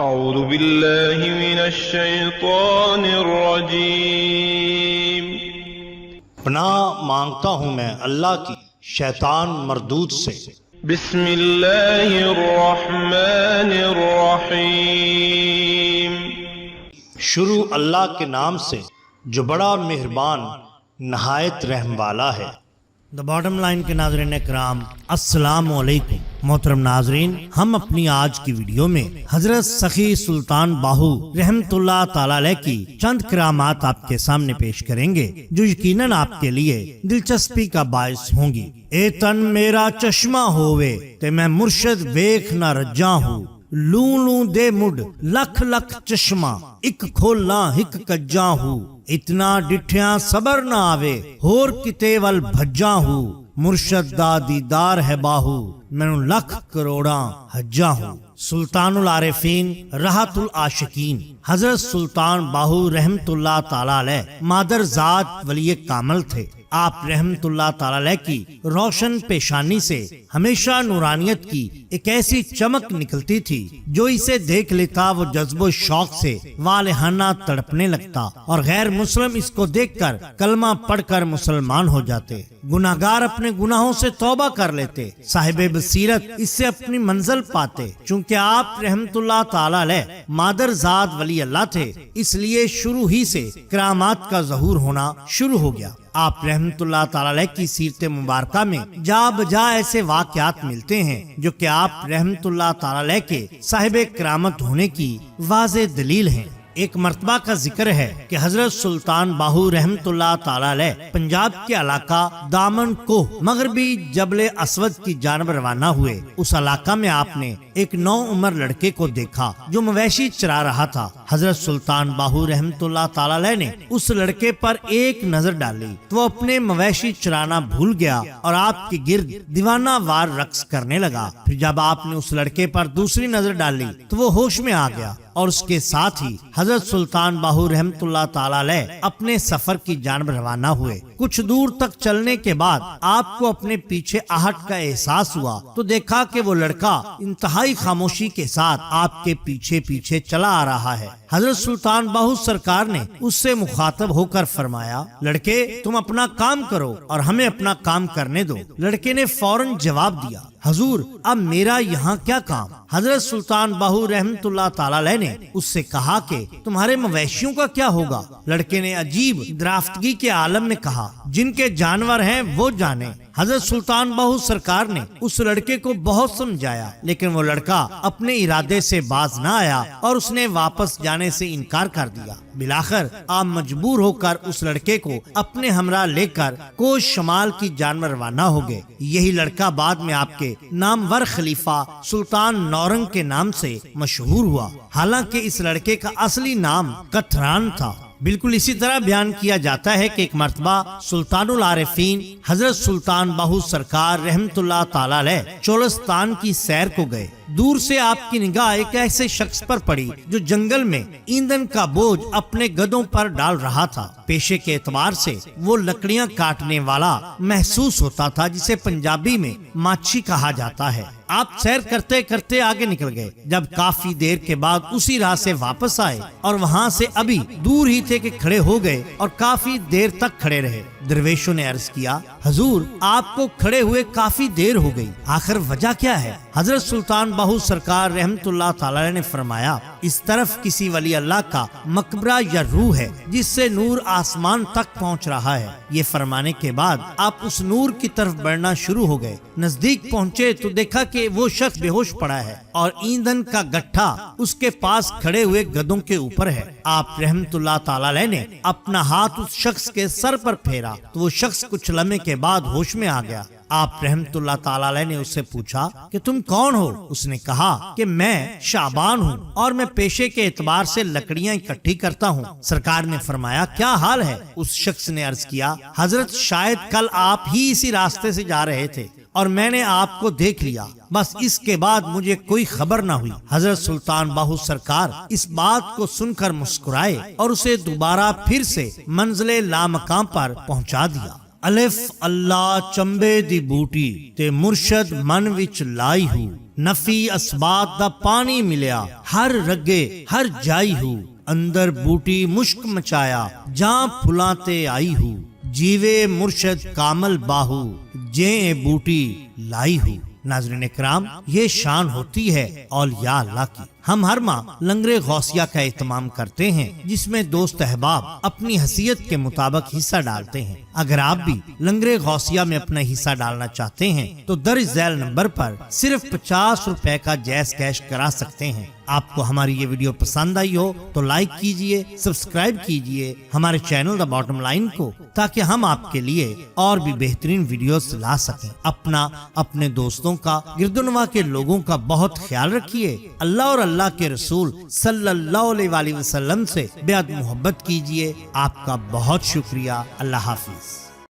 اعوذ باللہ من الشیطان الرجیم۔ پناہ مانگتا ہوں میں اللہ کی شیطان مردود سے۔ بسم اللہ الرحمن الرحیم۔ شروع اللہ کے نام سے جو بڑا مہربان نہایت رحم والا ہے۔ دا باٹم لائن کے ناظرین اکرام، السلام علیکم۔ محترم ناظرین، ہم اپنی آج کی ویڈیو میں حضرت سخی سلطان باہو رحمت اللہ تعالی علیہ کی چند کرامات آپ کے سامنے پیش کریں گے جو یقیناً آپ کے لیے دلچسپی کا باعث ہوں گی۔ اے تن میرا چشمہ ہووے تے میں مرشد ویکھ نہ رجاں ہوں، لوں لوں دے مڈ لکھ لکھ چشمہ ایک کھولاں ہک کجاں ہوں، اتنا ڈٹھیاں صبر نہ آوے ہور کتے ول بھجاں ہوں، مرشد دا دیدار ہے باہو مینوں لکھ کروڑاں حجاں ہوں۔ سلطان العارفین راحت العاشقین حضرت سلطان باہو رحمت اللہ تعالی علیہ مادر ذات ولی کامل تھے۔ آپ رحمت اللہ تعالی علیہ کی روشن پیشانی سے ہمیشہ نورانیت کی ایک ایسی چمک نکلتی تھی جو اسے دیکھ لیتا وہ جذب و شوق سے والہانہ تڑپنے لگتا اور غیر مسلم اس کو دیکھ کر کلمہ پڑھ کر مسلمان ہو جاتے۔ گناہگار اپنے گناہوں سے توبہ کر لیتے، صاحب بصیرت اس سے اپنی منزل پاتے۔ چونکہ آپ رحمت اللہ تعالی علیہ مادر ذات ولی اللہ تھے، اس لیے شروع ہی سے کرامات کا ظہور ہونا شروع ہو گیا۔ آپ رحمت اللہ تعالی علیہ کی سیرت مبارکہ میں جا بجا ایسے واقعات ملتے ہیں جو کہ آپ رحمت اللہ تعالی علیہ کے صاحب کرامت ہونے کی واضح دلیل ہیں۔ ایک مرتبہ کا ذکر ہے کہ حضرت سلطان باہو رحمت اللہ تعالی علیہ پنجاب کے علاقہ دامن کو مغربی جبل اسود کی جانب روانہ ہوئے۔ اس علاقہ میں آپ نے ایک نو عمر لڑکے کو دیکھا جو مویشی چرا رہا تھا۔ حضرت سلطان باہو رحمت اللہ تعالی علیہ نے اس لڑکے پر ایک نظر ڈالی تو وہ اپنے مویشی چرانا بھول گیا اور آپ کے گرد دیوانہ وار رقص کرنے لگا۔ پھر جب آپ نے اس لڑکے پر دوسری نظر ڈالی تو وہ ہوش میں آ گیا اور اس کے ساتھ ہی حضرت سلطان باہو رحمت اللہ تعالی علیہ اپنے سفر کی جانب روانہ ہوئے۔ کچھ دور تک چلنے کے بعد آپ کو اپنے پیچھے آہٹ کا احساس ہوا تو دیکھا کہ وہ لڑکا انتہائی خاموشی کے ساتھ آپ کے پیچھے پیچھے چلا آ رہا ہے۔ حضرت سلطان باہو سرکار نے اس سے مخاطب ہو کر فرمایا، لڑکے تم اپنا کام کرو اور ہمیں اپنا کام کرنے دو۔ لڑکے نے فوراً جواب دیا، حضور اب میرا یہاں کیا کام؟ حضرت سلطان باہو رحمت اللہ تعالی علیہ نے اس سے کہا کہ تمہارے مویشیوں کا کیا ہوگا؟ لڑکے نے عجیب درافتگی کے عالم میں کہا، جن کے جانور ہیں وہ جانے۔ حضرت سلطان باہو سرکار نے اس لڑکے کو بہت سمجھایا لیکن وہ لڑکا اپنے ارادے سے باز نہ آیا اور اس نے واپس جانے سے انکار کر دیا۔ بالآخر آپ مجبور ہو کر اس لڑکے کو اپنے ہمراہ لے کر کوش شمال کی جانب روانہ ہو گئے۔ یہی لڑکا بعد میں آپ کے نامور خلیفہ سلطان نورنگ کے نام سے مشہور ہوا، حالانکہ اس لڑکے کا اصلی نام کتھران تھا۔ بالکل اسی طرح بیان کیا جاتا ہے کہ ایک مرتبہ سلطان العارفین حضرت سلطان باہو سرکار رحمت اللہ تعالی علیہ چولستان کی سیر کو گئے۔ دور سے آپ کی نگاہ ایک ایسے شخص پر پڑی جو جنگل میں ایندھن کا بوجھ اپنے گدوں پر ڈال رہا تھا۔ پیشے کے اعتبار سے وہ لکڑیاں کاٹنے والا محسوس ہوتا تھا جسے پنجابی میں ماچھی کہا جاتا ہے۔ آپ سیر کرتے کرتے آگے نکل گئے۔ جب کافی دیر کے بعد اسی راہ سے واپس آئے اور وہاں سے ابھی دور ہی تھے کہ کھڑے ہو گئے اور کافی دیر تک کھڑے رہے۔ درویشوں نے عرض کیا، حضور آپ کو کھڑے ہوئے کافی دیر ہو گئی، آخر وجہ کیا ہے؟ حضرت سلطان باہو سرکار رحمت اللہ تعالی علیہ نے فرمایا، اس طرف کسی ولی اللہ کا مقبرہ یا روح ہے جس سے نور آسمان تک پہنچ رہا ہے۔ یہ فرمانے کے بعد آپ اس نور کی طرف بڑھنا شروع ہو گئے۔ نزدیک پہنچے تو دیکھا کہ وہ شخص بے ہوش پڑا ہے اور ایندھن کا گٹھا اس کے پاس کھڑے ہوئے گدوں کے اوپر ہے۔ آپ رحمت اللہ تعالی علیہ نے اپنا ہاتھ اس شخص کے سر پر پھیرا تو وہ شخص کچھ لمحے کے بعد ہوش میں آ گیا۔ آپ رحمت اللہ تعالی علیہ نے اس سے پوچھا کہ تم کون ہو؟ اس نے کہا کہ میں شعبان ہوں اور میں پیشے کے اعتبار سے لکڑیاں اکٹھی کرتا ہوں۔ سرکار نے فرمایا، کیا حال ہے؟ اس شخص نے عرض کیا، حضرت شاید کل آپ ہی اسی راستے سے جا رہے تھے اور میں نے آپ کو دیکھ لیا، بس اس کے بعد مجھے کوئی خبر نہ ہوئی۔ حضرت سلطان باہو سرکار اس بات کو سن کر مسکرائے اور اسے دوبارہ پھر سے منزل لامکان پر پہنچا دیا۔ الف اللہ چمبے دی بوٹی تے مرشد من وچ لائی ہو، نفی اسبات دا پانی ملیا، ہر رگے ہر جائی ہو، اندر بوٹی مشک مچایا، جاں پھلاں تے آئی ہو، جیوے مرشد کامل باہو، جیں بوٹی لائی ہو۔ ناظرین اکرام، یہ شان ہوتی ہے اولیاء اللہ کی۔ ہم ہر ماہ لنگر غوثیہ کا اہتمام کرتے ہیں، جس میں دوست احباب اپنی حیثیت کے مطابق حصہ ڈالتے ہیں۔ اگر آپ بھی لنگر غوثیہ میں اپنا حصہ ڈالنا چاہتے ہیں تو درج ذیل نمبر پر صرف 50 روپے کا جیز کیش کرا سکتے ہیں۔ آپ کو ہماری یہ ویڈیو پسند آئی ہو تو لائک کیجئے، سبسکرائب کیجئے ہمارے چینل دا باٹم لائن کو، تاکہ ہم آپ کے لیے اور بھی بہترین ویڈیوز لا سکیں۔ اپنا، اپنے دوستوں کا، گرد و نواح کے لوگوں کا بہت خیال رکھیے۔ اللہ اور اللہ کے رسول صلی اللہ علیہ وآلہ وسلم سے بے حد محبت کیجئے۔ آپ کا بہت شکریہ۔ اللہ حافظ۔